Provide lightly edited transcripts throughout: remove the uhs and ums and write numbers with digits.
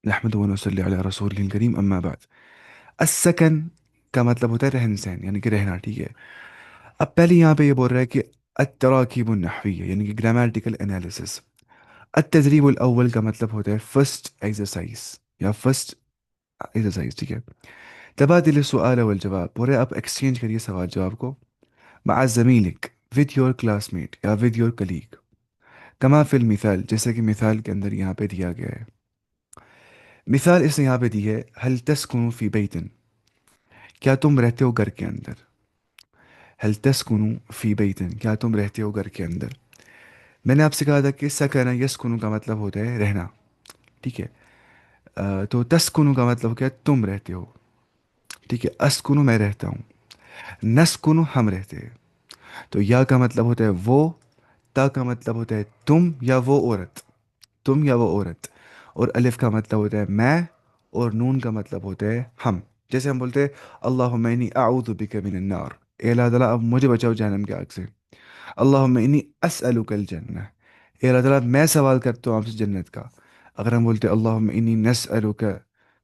نحمدہ و نصلی علی رسول کریم اما بعد. السکن کا مطلب ہوتا ہے رہن سہن، یعنی کہ رہنا، ٹھیک ہے. اب پہلے یہاں پہ یہ بول رہا ہے کہ التراکیب النحویہ یعنی کہ گرامرٹیکل انالیسس. التدریب الاول کا مطلب ہوتا ہے فرسٹ ایکسرسائز یا فرسٹ ایکسرسائز، ٹھیک ہے. تبادل السؤال والجواب، بول رہے ہیں آپ ایکسچینج کریے سوال جواب کو مع زميلك with your classmate یا with your colleague. کما فی المثال، جیسے کہ مثال کے اندر یہاں پہ دیا گیا ہے. مثال اس نے یہاں پہ دی ہے هل تسكن في بيت، کیا تم رہتے ہو گھر کے اندر. هل تسكن في بيت، کیا تم رہتے ہو گھر کے اندر. میں نے آپ سے کہا تھا کہ سکن یسکن کا مطلب ہوتا ہے رہنا، ٹھیک ہے. تو تسکن کا مطلب کیا ہے تم رہتے ہو، ٹھیک ہے. اسکن میں رہتا ہوں، نسکن ہم رہتے ہیں. تو یا کا مطلب ہوتا ہے وہ، تا کا مطلب ہوتا ہے تم یا وہ عورت، تم یا وہ عورت. اور الف کا مطلب ہوتا ہے میں، اور نون کا مطلب ہوتا ہے ہم. جیسے ہم بولتے ہیں اللہم انی اعوذ بک من النار، اے اللہ تعالیٰ اب مجھے بچاؤ جہنم کی آگ سے. اللہم انی اسألک الجنہ، اے اللہ تعالیٰ میں سوال کرتا ہوں آپ سے جنت کا. اگر ہم بولتے ہیں اللہم انی نسألک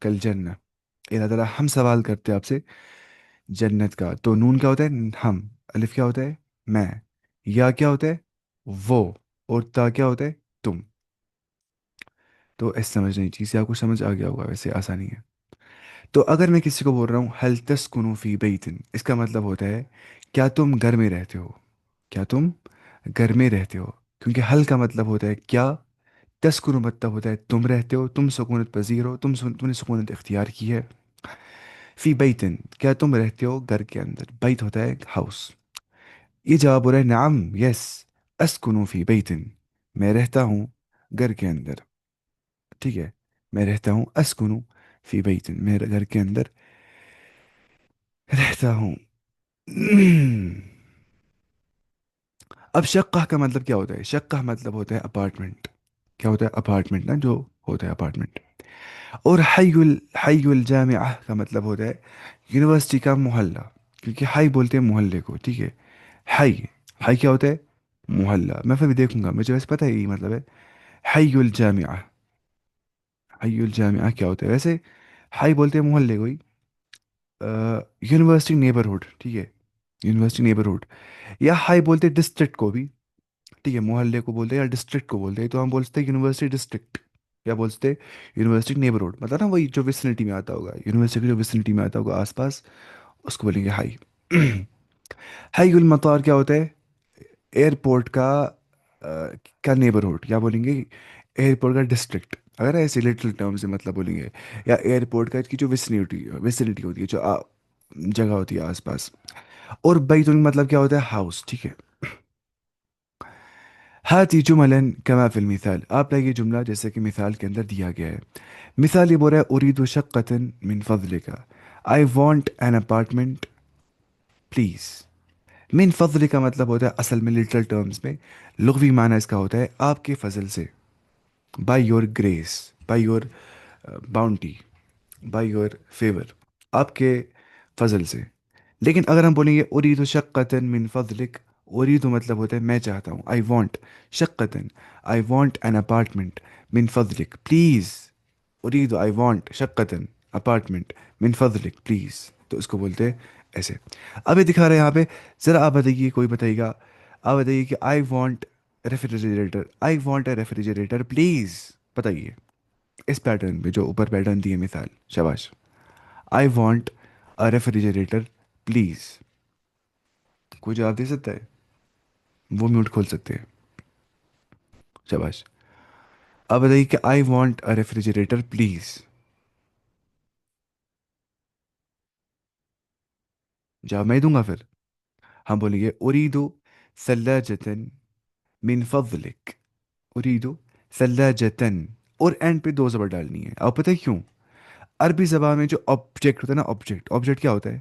کل جنہ، اے اللہ تعالیٰ ہم سوال کرتے ہیں آپ سے جنت کا. تو نون کیا ہوتا ہے ہم، الف کیا ہوتا ہے میں، یا کیا ہوتا ہے وہ، اور تا کیا ہوتا ہے تم. تو اس سمجھنے چیز سے آپ کو سمجھ آ گیا ہوگا، ویسے آسانی ہے. تو اگر میں کسی کو بول رہا ہوں هل تسكن في بیت، اس کا مطلب ہوتا ہے کیا تم گھر میں رہتے ہو، کیا تم گھر میں رہتے ہو. کیونکہ حل کا مطلب ہوتا ہے کیا، تسکن مطلب ہوتا ہے تم رہتے ہو، تم سکونت پذیر ہو، تم نے سکونت اختیار کی ہے. فی بیتن، کیا تم رہتے ہو گھر کے اندر. بیت ہوتا ہے ہاؤس. یہ جواب ہو رہا ہے نعم یس، اسکنو فی بیتن، میں رہتا ہوں گھر کے اندر، ٹھیک ہے. میں رہتا ہوں اسکنو فی بیتن، میں گھر کے اندر رہتا ہوں. اب شقہ کا مطلب کیا ہوتا ہے. شقہ مطلب ہوتا ہے اپارٹمنٹ. کیا ہوتا ہے اپارٹمنٹ نا، جو ہوتا ہے اپارٹمنٹ. اور حی الجامعہ کا مطلب ہوتا ہے یونیورسٹی کا محلہ. کیونکہ حی بولتے ہیں محلے کو، ٹھیک ہے. حی، حی کیا ہوتا ہے محلہ. میں پھر بھی دیکھوں گا، مجھے ویسے پتہ ہے یہی مطلب ہے. حی الجامعہ، حی الجامعہ کیا ہوتا ہے ویسے. حی بولتے ہیں محلے کو ہی. یونیورسٹی نیبرہڈ، ٹھیک ہے، یونیورسٹی نیبرہڈ. یا حی بولتے ہیں ڈسٹرکٹ کو بھی، ٹھیک ہے. محلے کو بولتے ہیں یا ڈسٹرکٹ کو بولتے ہیں. تو ہم بولتے ہیں یونیورسٹی ڈسٹرکٹ، یا بولتے ہیں یونیورسٹی نیبرہڈ. مطلب نا وہی جو ویسینٹی میں آتا ہوگا، یونیورسٹی کی جو ویسینٹی میں آتا ہوگا آس پاس، اس کو بولیں گے ہائی. ہائی المطار کیا ہوتا ہے ایئرپورٹ کا کا نیبرہڈ، یا بولیں گے ایئرپورٹ کا ڈسٹرکٹ. اگر ایسے لٹل ٹرم سے مطلب بولیں گے. یا ایئرپورٹ کا کی جو ویسینٹی ہوتی ہے، جو جگہ ہوتی ہے آس پاس. اور بیت مطلب کیا ہوتا ہے ہاؤس، ٹھیک ہے. ہاتھی جملن کما فی المثال، آپ لائیے جملہ جیسے کہ مثال کے اندر دیا گیا ہے. مثال یہ بول رہا ہے اريد شقة من فضلك، I want an apartment please. من فضل کا مطلب ہوتا ہے اصل میں لٹرل ٹرمز میں لغوی معنی اس کا ہوتا ہے آپ کے فضل سے. By your grace, by your bounty, by your favour, آپ کے فضل سے. لیکن اگر ہم بولیں گے اريد شقة من فضلك، اريد مطلب ہوتا ہے میں چاہتا ہوں، آئی وانٹ شقة، آئی وانٹ این اپارٹمنٹ من فضلك پلیز. اريد آئی وانٹ شقة اپارٹمنٹ من فضلك پلیز. تو اس کو بولتے ہیں ایسے. اب یہ دکھا رہے ہیں یہاں پہ. ذرا آپ بتائیے، کوئی بتائیے گا، آپ بتائیے کہ I want refrigerator, I want a refrigerator please. بتائیے اس پیٹرن پہ جو اوپر پیٹرن دیے مثال. شاباش. I want a refrigerator please. کوئی جواب دے سکتا ہے؟ وہ میوٹ کھول سکتے ہیں. شاباش. اب بتائیے کہ I want a refrigerator please. جواب میں ہی دوں گا پھر. ہم بولیں گے اریدو ثلاجتن من فضلک، اریدو ثلاجتن، اور اینڈ پہ دو زبر ڈالنی ہے. آپ پتہ ہے کیوں؟ عربی زبان میں جو آبجیکٹ ہوتا ہے نا، آبجیکٹ، آبجیکٹ کیا ہوتا ہے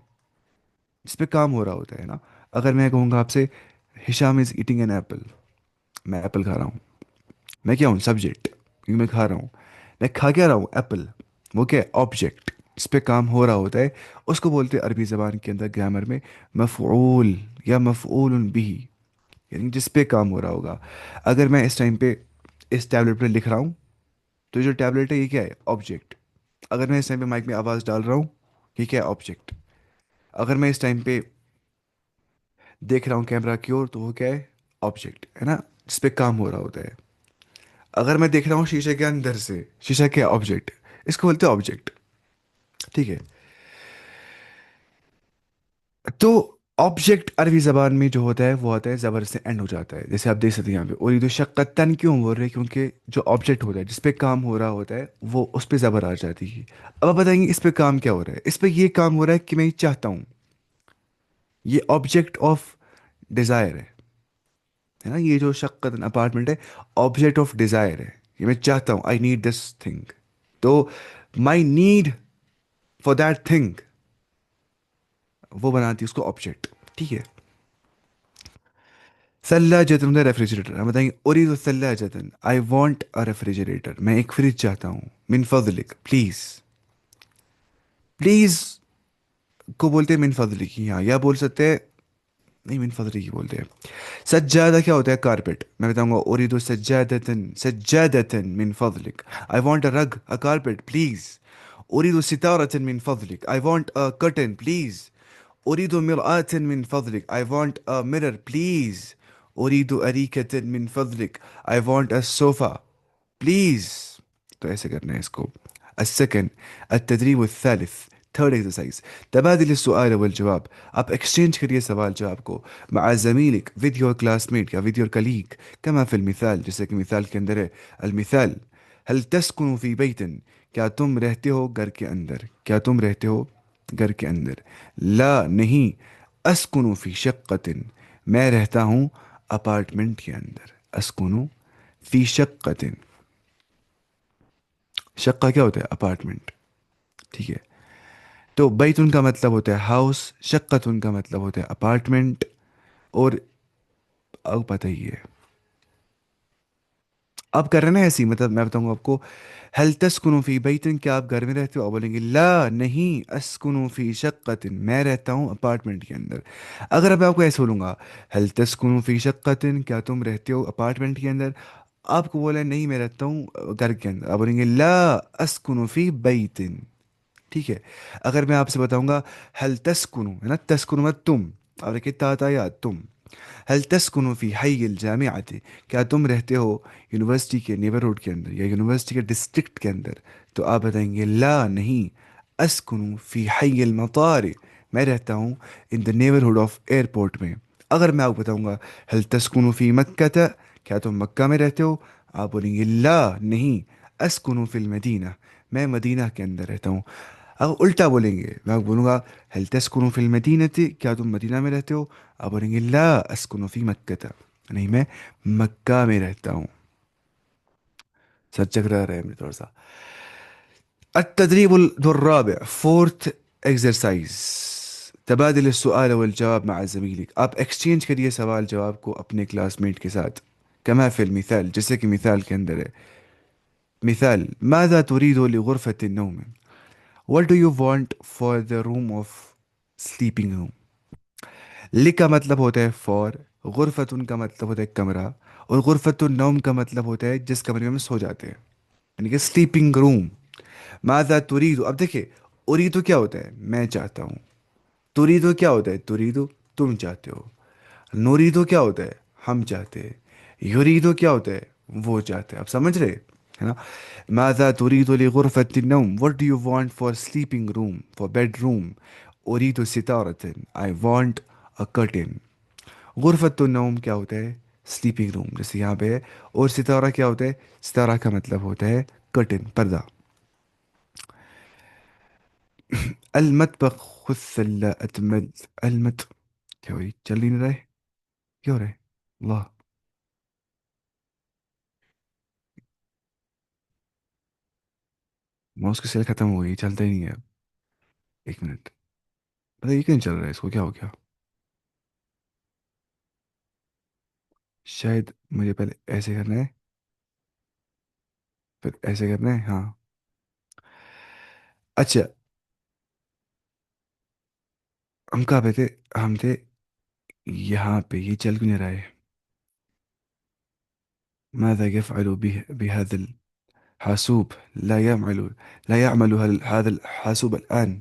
جس پہ کام ہو رہا ہوتا ہے نا. اگر میں کہوں گا آپ سے ہشام از ایٹنگ این ایپل، میں ایپل کھا رہا ہوں، میں کیا ہوں سبجیکٹ، کیونکہ میں کھا رہا ہوں. میں کھا کیا رہا ہوں ایپل. وہ کیا ہے آبجیکٹ، اس پہ کام ہو رہا ہوتا ہے. اس کو بولتے ہیں عربی زبان کے اندر گرامر میں مفعول یا مفعول بھی، یعنی جس پہ کام ہو رہا ہوگا. اگر میں اس ٹائم پہ اس ٹیبلٹ پہ لکھ رہا ہوں، تو یہ جو ٹیبلٹ ہے یہ کیا ہے؟ آبجیکٹ. اگر میں اس ٹائم پہ مائک میں آواز ڈال رہا ہوں، یہ کیا ہے؟ آبجیکٹ. اگر میں اس ٹائم پہ دیکھ رہا ہوں کیمرہ کی اور، تو وہ کیا ہے؟ آبجیکٹ ہے نا، جس پہ کام ہو رہا ہوتا ہے. اگر میں دیکھ رہا ہوں شیشے کے اندر سے، شیشہ کیا؟ آبجیکٹ. اس کو بولتے ہیں آبجیکٹ. ٹھیک ہے. تو آبجیکٹ عربی زبان میں جو ہوتا ہے وہ ہوتا ہے زبر سے اینڈ ہو جاتا ہے. جیسے آپ دیکھ سکتے ہیں یہاں پہ اریدو شقتن کیوں بول رہے ہیں؟ کیونکہ جو آبجیکٹ ہوتا ہے جس پہ کام ہو رہا ہوتا ہے وہ اس پہ زبر آ جاتی ہے. اب آپ بتائیں گے اس پہ کام کیا ہو رہا ہے؟ اس پہ یہ کام ہو رہا ہے کہ میں یہ چاہتا ہوں. یہ آبجیکٹ آف ڈیزائر ہے نا. یہ جو شقتن اپارٹمنٹ ہے، آبجیکٹ آف ڈیزائر ہے. یہ میں چاہتا ہوں، آئی نیڈ دس تھنگ. تو my need for that thing وہ بناتی ہے اس کو آبجیکٹ. ٹھیک ہے. ثلاجة مطلب ریفریجریٹر. ہم بتائیں گے اريد ثلاجة، آئی وانٹ ا ریفریجریٹر. میں ایک فریج چاہتا ہوں. من فضلک پلیز. پلیز کو بولتے ہیں من فضلک یہاں، یا بول سکتے ہیں نہیں من فضلک ہی بولتے ہیں. سجادہ کیا ہوتا ہے؟ کارپیٹ. میں بتاؤں گا اريد سجادة سجادة من فضلک. I want a Rig a carpet please. اريد ستارة من فضلک. I want a curtain please. أريد مرآة من فضلك. I want a mirror please. أريد أريكة من فضلك. I want a sofa please. تو ایسے کرنا ہے اس کو. السكن التدريب الثالث third exercise تبادل السؤال والجواب. آپ ایکسچینج کریے سوال جواب کو مع زميلك with your classmate یا with your colleague كما في المثال، جیسے کہ مثال کے اندر ہے. المثال هل تسكن في بيت، کیا تم رہتے ہو گھر کے اندر؟ کیا تم رہتے ہو گھر کے اندر؟ لا نہیں. اسکن فی شقت، میں رہتا ہوں اپارٹمنٹ کے اندر. اسکن فی شقت. شقہ کیا ہوتا ہے؟ اپارٹمنٹ. ٹھیک ہے. تو بیتن کا مطلب ہوتا ہے ہاؤس، شقتن کا مطلب ہوتا ہے اپارٹمنٹ. اور اب پتہ ہی ہے اب کر رہے ہیں نا ایسی. مطلب میں بتاؤں گا آپ کو هل تسكن في بيت، کیا آپ گھر میں رہتے ہو؟ آپ بولیں گے لا نہیں. اسكن في شقة، میں رہتا ہوں اپارٹمنٹ کے اندر. اگر میں آپ کو ایسے بولوں گا هل تسكن في شقة، کیا تم رہتے ہو اپارٹمنٹ کے اندر؟ آپ کو بولا نہیں میں رہتا ہوں گھر کے اندر. آپ بولیں گے لا اسكن في بيت. ٹھیک ہے. اگر میں آپ سے بتاؤں گا هل تسكن ہے نا، تسكن مت تم، اور کہ تا یا تم. هل تسكن في حي الجامعة، کیا تم رہتے ہو یونیورسٹی کے نیبرہڈ کے اندر یا یونیورسٹی کے ڈسٹرکٹ کے اندر؟ تو آپ بتائیں گے لا نہیں. اسکن فی حی المطار، میں رہتا ہوں ان دا نیبرہڈ آف ایئرپورٹ میں. اگر میں آپ کو بتاؤں گا هل تسكن فی مکہ، کیا تم مکہ میں رہتے ہو؟ آپ بولیں گے لا نہیں. اسکن فی المدینہ، میں مدینہ کے اندر رہتا ہوں. اگر الٹا بولیں گے، میں بولوں گا هل تسكن في المدینہ، کیا تم مدینہ میں رہتے ہو؟ آپ بولیں گے لا اسکن فی مکہ، نہیں میں مکہ میں رہتا ہوں. سر چکرا رہے ہیں مجھے تھوڑا سا. التدريب الرابع fourth exercise تبادل السؤال والجواب مع زميلك. آپ ایکسچینج کریے سوال جواب کو اپنے کلاس میٹ کے ساتھ. كما في المثال، جیسے کہ مثال کے اندر ہے. مثال ماذا تريد لغرفة النوم؟ What do you want for the room of sleeping room؟ لی کا مطلب ہوتا ہے فور، غرفتن کا مطلب ہوتا ہے کمرہ، اور غرفت النوم کا مطلب ہوتا ہے جس کمرے میں ہم سو جاتے ہیں، یعنی کہ سلیپنگ روم. ماذا تريد، اب دیکھیں اریدو کیا ہوتا ہے؟ میں چاہتا ہوں. تریدو کیا ہوتا ہے؟ تریدو تم چاہتے ہو. نوریدو کیا ہوتا ہے؟ ہم چاہتے ہیں. یریدو کیا ہوتا ہے؟ وہ چاہتے ہیں. آپ سمجھ رہے ہے نا. ماذا تريد لغرفة النوم، what do you want for sleeping room for bedroom؟ أريد ستارة، I want a curtain. غرفۃ النوم کیا ہوتا ہے؟ سلیپنگ روم، جیسے یہاں پہ ہے. اور ستارہ کیا ہوتا ہے؟ ستارہ کا مطلب ہوتا ہے کرٹن، پردہ. المطبخ خذ اتمل کیا ہوئی؟ چل ہی نہیں رہے، کیا ہو رہا ہے؟ اللہ. ماؤس کی سیل ختم ہو گئی، چلتا ہی نہیں ہے اب. ایک منٹ، پتہ یہ کہیں چل رہا ہے، اس کو کیا ہو گیا؟ شاید مجھے پہلے ایسے کرنا ہے، پھر ایسے کرنا ہے. ہاں اچھا. ہم کہاں پہ تھے؟ ہم تھے یہاں پہ. یہ چل کیوں نہیں رہا ہے؟ ماذا يفعل بهذا حاسوب لا يعمل هذا الحاسوب الآن.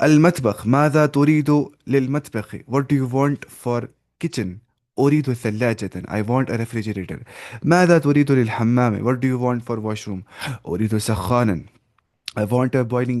المطبخ ماذا تريد للمطبخ, what do you want for kitchen. أريد ثلاجة, I want a refrigerator. ماذا تريد للحمام, what do you want for washroom. أريد سخانا, I want a boiling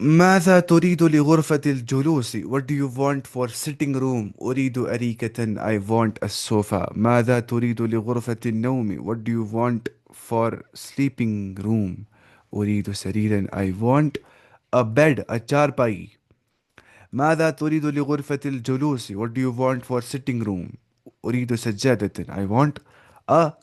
ماذا تريد لغرفة الجلوس, what do you want for sitting room. أريد أريكة, I want a sofa. ماذا تريد لغرفة النوم, what do you want for sleeping room. أريد سريرا, I want a bed, a charpai. ماذا تريد لغرفة الجلوس, what do you want for sitting room. أريد سجادة, I want a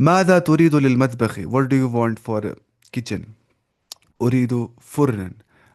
ماذا تريد للمطبخ, what do you want for kitchen. أريد فرنا,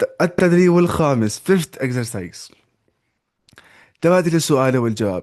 التدريب الخامس, fifth exercise. تبادل السؤال والجواب,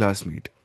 classmate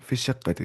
في الشقة,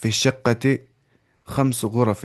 في الشقة خمس غرف,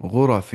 غرف,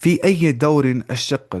في أي دور الشقة,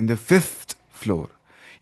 in the fifth floor.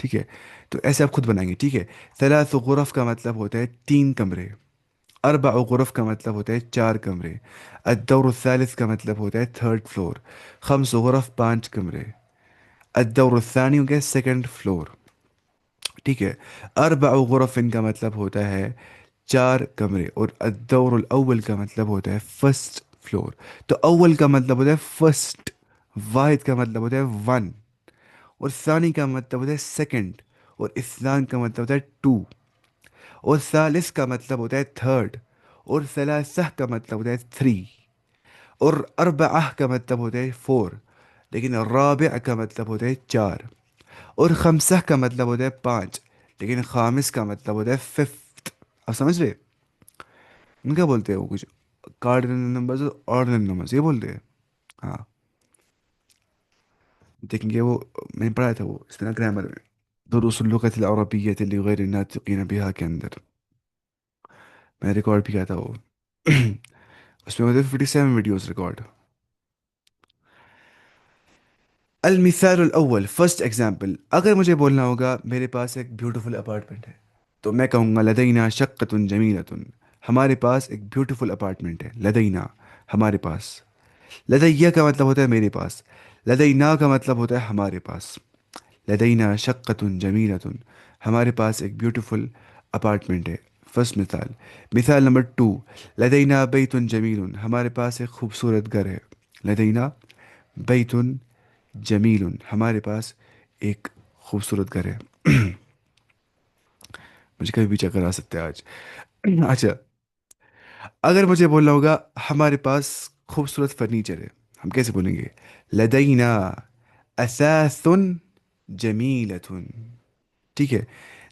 ٹھیک ہے، تو ایسے آپ خود بنائیں گے، ٹھیک ہے۔ ثلاث غرف کا مطلب ہوتا ہے 3 کمرے، اربع غرف کا مطلب ہوتا ہے 4 کمرے، الدور الثالث کا مطلب ہوتا ہے 3rd فلور، خمس غرف 5 کمرے، الدور الثانی ہو گیا 2nd فلور، ٹھیک ہے۔ اربع غرف ان کا مطلب ہوتا ہے 4 کمرے، اور الدور الاول کا مطلب ہوتا ہے 1st فلور۔ تو اول کا مطلب ہوتا ہے فرسٹ، واحد کا مطلب ہوتا ہے 1، اور ثانی کا مطلب ہوتا ہے 2nd، اور اثنان کا مطلب ہوتا ہے 2، اور ثالث کا مطلب ہوتا ہے 3rd، اور ثلاثہ کا مطلب ہوتا ہے 3، اور اربعہ کا مطلب ہوتا ہے 4، لیکن الرابع کا مطلب ہوتا ہے 4، اور خمسہ کا مطلب ہوتا ہے 5، لیکن خامس کا مطلب ہوتا ہے 5th۔ آپ سمجھ رہے؟ ان کا بولتے ہیں وہ کچھ کارڈنل نمبرز اور آرڈنل نمبرز، یہ بولتے ہیں، ہاں، دیکھیں گے وہ، میں نے پڑھا تھا وہ اس طرح گرامر میں، دروس اللغة العربية لغير الناطقين بها کے اندر میں نے ریکارڈ بھی کیا تھا وہ اس میں ہوتے 57 ویڈیوز ریکارڈ۔ المثال الاول، فرسٹ ایگزامپل، اگر مجھے بولنا ہوگا میرے پاس ایک بیوٹیفل اپارٹمنٹ ہے، تو میں کہوں گا لدینا شقۃ جمیلۃ، ہمارے پاس ایک بیوٹیفل اپارٹمنٹ ہے، لدینا، ہمارے پاس۔ لدیہ کا مطلب ہوتا ہے میرے پاس، لدینا کا مطلب ہوتا ہے ہمارے پاس۔ لدینا شقۃ جمیلۃ، ہمارے پاس ایک بیوٹیفل اپارٹمنٹ ہے، فرسٹ مثال۔ مثال نمبر 2، لدینا بیت جمیل، ہمارے پاس ایک خوبصورت گھر ہے، لدینا بیت جمیل، ہمارے پاس ایک خوبصورت گھر ہے۔ مجھے کبھی بھی چکر آ سکتا ہے آج۔ اچھا، اگر مجھے بولنا ہوگا ہمارے پاس خوبصورت فرنیچر ہے، ہم کیسے بولیں گے؟ لدینا اثاث جمیلۃ، ٹھیک ہے۔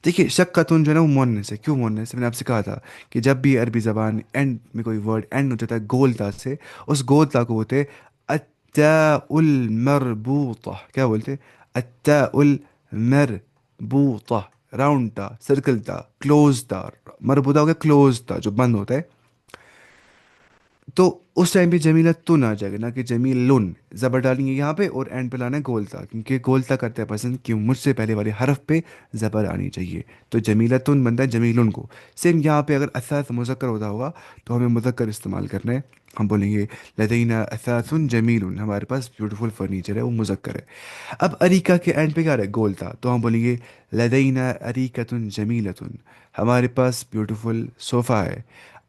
دیکھیے شقتن جو ہے نا وہ مونس ہے، کیوں مونس ہے؟ میں نے آپ سے کہا تھا کہ جب بھی عربی زبان اینڈ میں کوئی ورڈ اینڈ ہو جاتا ہے گول تا سے، اس گول تا کو ہوتے التاء المربوطہ، کیا بولتے؟ التاء المربوطہ، راؤنڈ تا، سرکل تا، کلوز تا، مربوطہ ہو گیا کلوز تا جو بند ہوتا ہے، تو اس ٹائم پہ جمیلہ تن آ جائے گا، نہ کہ جمیل لن، زبر ڈالیں گے یہاں پہ اور اینڈ پہ لانا ہے گولتا، کیونکہ گولتا کرتا ہے پسند، کیوں؟ مجھ سے پہلے والے حرف پہ زبر آنی چاہیے، تو جمیلہ تن بنتا ہے جمیلن کو۔ سیم یہاں پہ اگر اثاث مذکر ہوتا ہوگا تو ہمیں مذکر استعمال کرنا ہے، ہم بولیں گے لدینا اثاث جمیل، ہمارے پاس بیوٹیفل فرنیچر ہے، وہ مذکر ہے۔ اب اریکہ کے اینڈ پہ کیا رہے؟ گولتا، تو ہم بولیں گے لدینا اریکۃ جمیلۃ، ہمارے پاس بیوٹیفل صوفہ ہے۔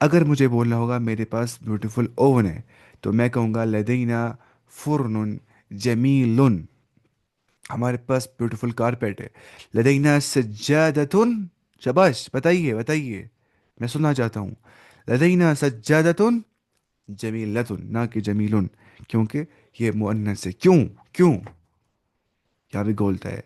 اگر مجھے بولنا ہوگا میرے پاس بیوٹیفل اوون ہے، تو میں کہوں گا لدینا فرن جمیل، ہمارے پاس بیوٹیفل کارپیٹ ہے۔ لدینا سجادۃ، شاباش، بتائیے بتائیے، میں سننا چاہتا ہوں۔ لدینا سجادۃ جمیلۃ، نہ کہ جمیل، کیونکہ یہ مؤنث ہے، کیوں؟ کیوں؟ یہاں بھی گولتا ہے،